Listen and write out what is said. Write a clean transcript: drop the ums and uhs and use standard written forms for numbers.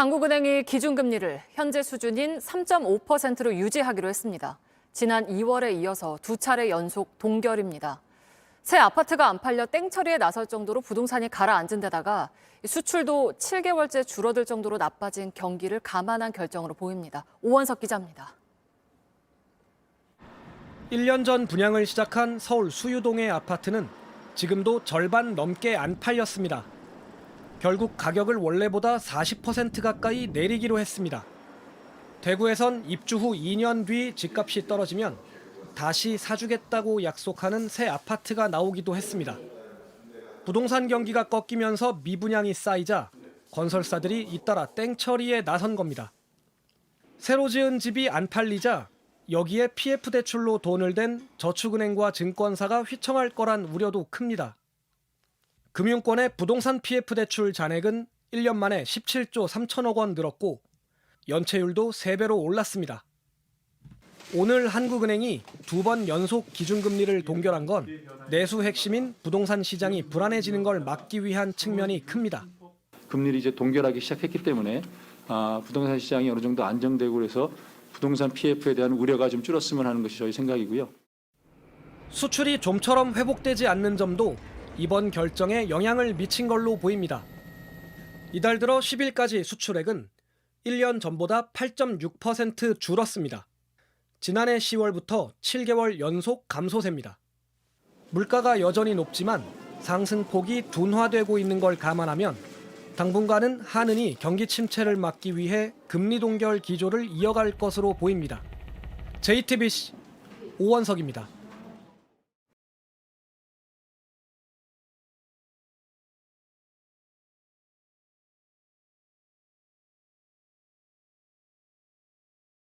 한국은행이 기준금리를 현재 수준인 3.5%로 유지하기로 했습니다. 지난 2월에 이어서 두 차례 연속 동결입니다. 새 아파트가 안 팔려 땡처리에 나설 정도로 부동산이 가라앉은 데다가 수출도 7개월째 줄어들 정도로 나빠진 경기를 감안한 결정으로 보입니다. 오원석 기자입니다. 1년 전 분양을 시작한 서울 수유동의 아파트는 지금도 절반 넘게 안 팔렸습니다. 결국 가격을 원래보다 40% 가까이 내리기로 했습니다. 대구에선 입주 후 2년 뒤 집값이 떨어지면 다시 사주겠다고 약속하는 새 아파트가 나오기도 했습니다. 부동산 경기가 꺾이면서 미분양이 쌓이자 건설사들이 잇따라 땡처리에 나선 겁니다. 새로 지은 집이 안 팔리자 여기에 PF 대출로 돈을 댄 저축은행과 증권사가 휘청할 거란 우려도 큽니다. 금융권의 부동산 PF 대출 잔액은 1년 만에 17조 3천억 원 늘었고 연체율도 3배로 올랐습니다. 오늘 한국은행이 2번 연속 기준금리를 동결한 건 내수 핵심인 부동산 시장이 불안해지는 걸 막기 위한 측면이 큽니다. 금리를 이제 동결하기 시작했기 때문에 부동산 시장이 어느 정도 안정되고 그래서 부동산 PF에 대한 우려가 좀 줄었으면 하는 것이 저희 생각이고요. 수출이 좀처럼 회복되지 않는 점도 이번 결정에 영향을 미친 걸로 보입니다. 이달 들어 10일까지 수출액은 1년 전보다 8.6% 줄었습니다. 지난해 10월부터 7개월 연속 감소세입니다. 물가가 여전히 높지만 상승폭이 둔화되고 있는 걸 감안하면 당분간은 한은이 경기 침체를 막기 위해 금리 동결 기조를 이어갈 것으로 보입니다. JTBC 오원석입니다.